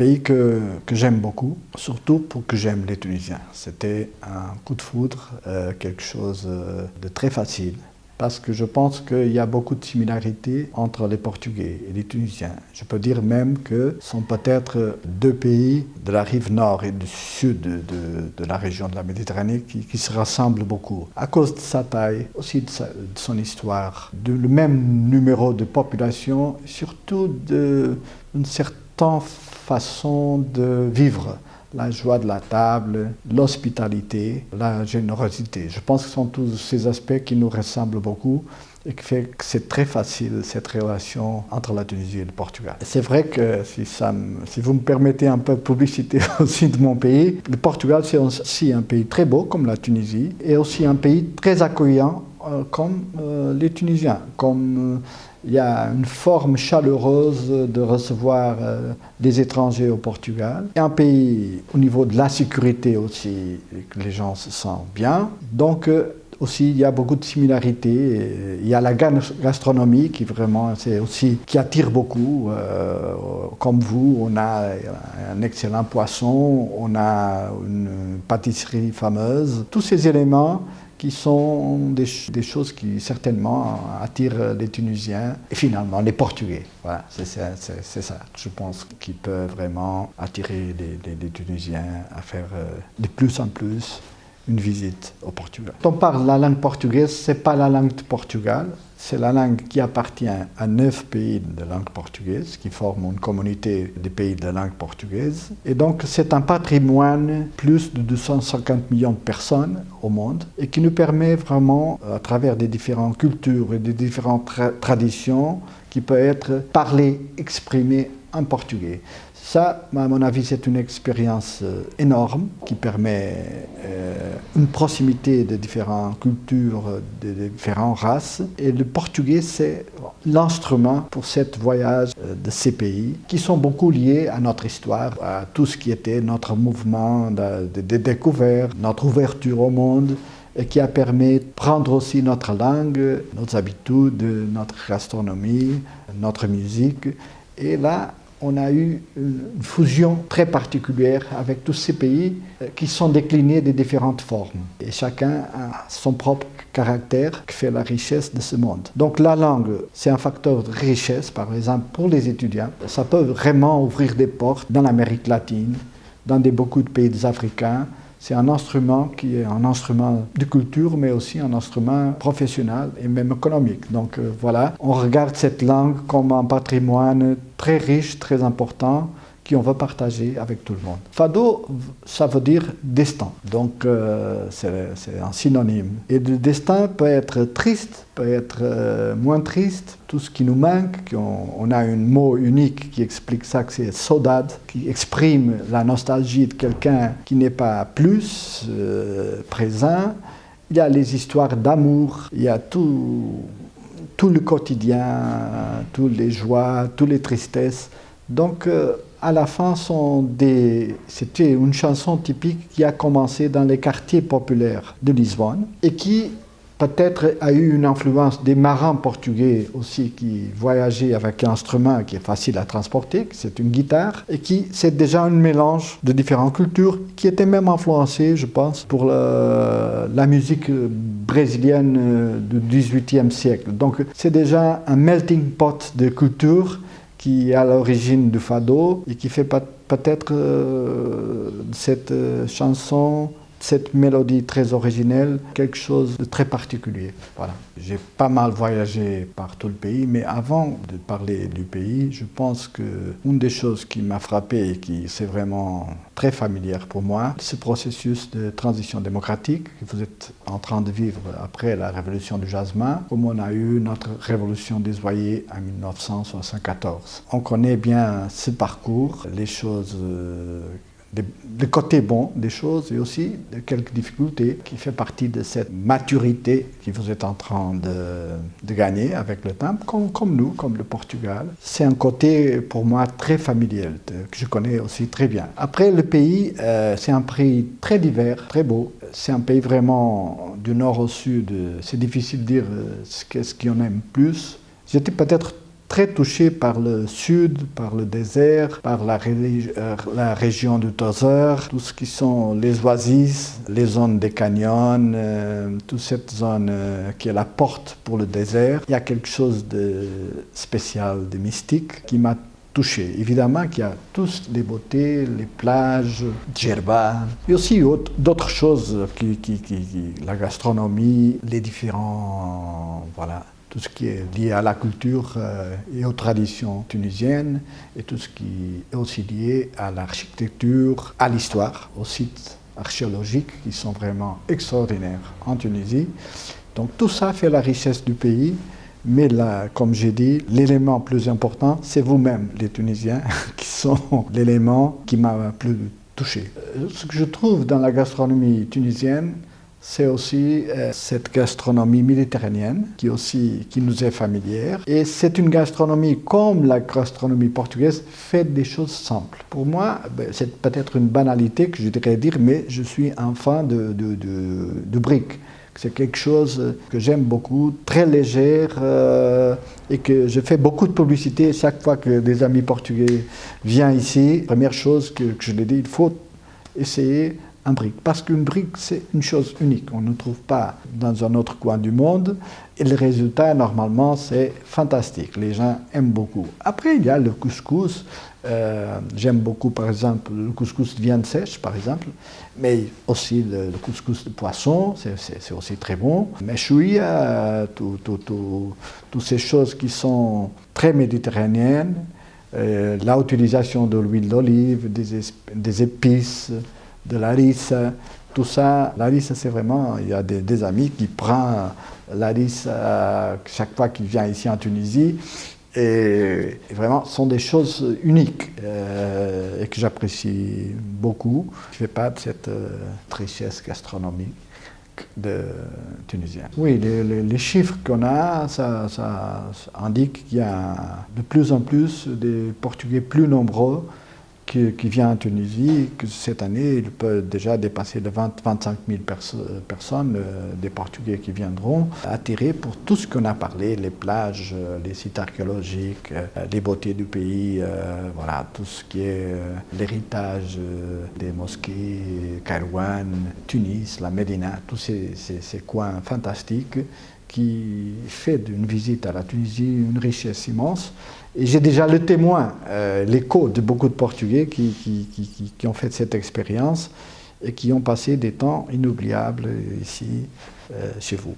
pays que j'aime beaucoup, surtout pour que j'aime les Tunisiens. C'était un coup de foudre, quelque chose de très facile. Parce que je pense qu'il y a beaucoup de similarités entre les Portugais et les Tunisiens. Je peux dire même que ce sont peut-être deux pays de la rive nord et du sud de la région de la Méditerranée qui se rassemblent beaucoup. À cause de sa taille, aussi de son histoire, le même numéro de population, surtout d'une certaine façon de vivre. La joie de la table, l'hospitalité, la générosité. Je pense que ce sont tous ces aspects qui nous ressemblent beaucoup et qui fait que c'est très facile, cette relation entre la Tunisie et le Portugal. C'est vrai que, si vous me permettez un peu de publicité aussi de mon pays, le Portugal c'est aussi un pays très beau comme la Tunisie et aussi un pays très accueillant comme les Tunisiens, il y a une forme chaleureuse de recevoir des étrangers au Portugal. Un pays au niveau de la sécurité aussi, que les gens se sentent bien. Donc aussi, il y a beaucoup de similarités. Il y a la gastronomie qui vraiment, qui attire beaucoup. Comme vous, on a un excellent poisson, on a une pâtisserie fameuse. Tous ces éléments qui sont des choses qui certainement attirent les Tunisiens et finalement les Portugais. Voilà, c'est ça, je pense, qui peut vraiment attirer les Tunisiens à faire de plus en plus une visite au Portugal. Quand on parle la langue portugaise, ce n'est pas la langue du Portugal, c'est la langue qui appartient à 9 pays de langue portugaise, qui forment une communauté des pays de langue portugaise. Et donc, c'est un patrimoine, plus de 250 millions de personnes au monde, et qui nous permet vraiment, à travers des différentes cultures et des différentes traditions, qui peut être parlé, exprimé en portugais. Ça, à mon avis, c'est une expérience énorme qui permet une proximité de différentes cultures, de différentes races. Et le portugais, c'est l'instrument pour ce voyage de ces pays qui sont beaucoup liés à notre histoire, à tout ce qui était notre mouvement de découverte, notre ouverture au monde, et qui a permis de prendre aussi notre langue, nos habitudes, notre gastronomie, notre musique. Et là, on a eu une fusion très particulière avec tous ces pays qui sont déclinés de différentes formes. Et chacun a son propre caractère qui fait la richesse de ce monde. Donc la langue, c'est un facteur de richesse, par exemple, pour les étudiants. Ça peut vraiment ouvrir des portes dans l'Amérique latine, dans beaucoup de pays africains. C'est un instrument qui est un instrument de culture, mais aussi un instrument professionnel et même économique. Donc voilà, on regarde cette langue comme un patrimoine très riche, très important, qu'on veut partager avec tout le monde. Fado, ça veut dire destin. Donc c'est un synonyme. Et le destin peut être triste, peut être moins triste. Tout ce qui nous manque, on a un mot unique qui explique ça, que c'est saudade, qui exprime la nostalgie de quelqu'un qui n'est pas plus présent. Il y a les histoires d'amour, il y a tout le quotidien, toutes les joies, toutes les tristesses. Donc, à la fin, c'était une chanson typique qui a commencé dans les quartiers populaires de Lisbonne et qui peut-être a eu une influence des marins portugais aussi qui voyageaient avec un instrument qui est facile à transporter, c'est une guitare, et c'est déjà un mélange de différentes cultures qui était même influencé, je pense, pour la musique brésilienne du XVIIIe siècle. Donc c'est déjà un melting pot de cultures qui est à l'origine du fado et qui fait peut-être cette chanson, cette mélodie très originelle, quelque chose de très particulier. Voilà. J'ai pas mal voyagé par tout le pays, mais avant de parler du pays, je pense qu'une des choses qui m'a frappé et qui c'est vraiment très familière pour moi, ce processus de transition démocratique que vous êtes en train de vivre après la révolution du jasmin, comme on a eu notre révolution des oyer en 1974. On connaît bien ce parcours, les choses le côté bon des choses et aussi de quelques difficultés qui fait partie de cette maturité que vous êtes en train de gagner avec le temps, comme nous, comme le Portugal. C'est un côté pour moi très familier que je connais aussi très bien. Après le pays, c'est un pays très divers, très beau. C'est un pays vraiment du nord au sud. C'est difficile de dire qu'est-ce qu'on aime plus. J'étais peut-être très touché par le sud, par le désert, par la région du Tozeur, tout ce qui sont les oasis, les zones des canyons, toute cette zone qui est la porte pour le désert. Il y a quelque chose de spécial, de mystique qui m'a touché. Évidemment qu'il y a tous les beautés, les plages, Djerba, et aussi d'autres choses la gastronomie, les différents, voilà, tout ce qui est lié à la culture et aux traditions tunisiennes, et tout ce qui est aussi lié à l'architecture, à l'histoire, aux sites archéologiques qui sont vraiment extraordinaires en Tunisie. Donc tout ça fait la richesse du pays. Mais là, comme j'ai dit, l'élément plus important, c'est vous-même, les Tunisiens, qui sont l'élément qui m'a plus touché. Ce que je trouve dans la gastronomie tunisienne, c'est aussi cette gastronomie méditerranéenne qui nous est familière. Et c'est une gastronomie, comme la gastronomie portugaise, fait des choses simples. Pour moi, c'est peut-être une banalité que je devrais dire, mais je suis un fan de briques. C'est quelque chose que j'aime beaucoup, très légère et que je fais beaucoup de publicité. Chaque fois que des amis portugais viennent ici, première chose que je leur dis, il faut essayer un brique. Parce qu'une brique, c'est une chose unique. On ne trouve pas dans un autre coin du monde. Et le résultat, normalement, c'est fantastique. Les gens aiment beaucoup. Après, il y a le couscous. J'aime beaucoup, par exemple, le couscous de viande sèche, par exemple, mais aussi le couscous de poisson, c'est aussi très bon. Mais chouïa, toutes ces choses qui sont très méditerranéennes, la utilisation de l'huile d'olive, des épices, de l'harissa, tout ça. L'harissa, c'est vraiment, il y a des amis qui prennent l'harissa chaque fois qu'ils viennent ici en Tunisie. Et vraiment, ce sont des choses uniques et que j'apprécie beaucoup. Je fais pas de cette richesse gastronomique tunisienne. Oui, les chiffres qu'on a, ça indique qu'il y a de plus en plus des Portugais plus nombreux qui viennent en Tunisie, que cette année, il peut déjà dépasser les 25 000 personnes, des Portugais qui viendront, attirés pour tout ce qu'on a parlé, les plages, les sites archéologiques, les beautés du pays, voilà, tout ce qui est l'héritage des mosquées, Kairouan, Tunis, la Médina, tous ces coins fantastiques qui fait d'une visite à la Tunisie une richesse immense. Et j'ai déjà le témoin, l'écho de beaucoup de Portugais qui ont fait cette expérience et qui ont passé des temps inoubliables ici, chez vous.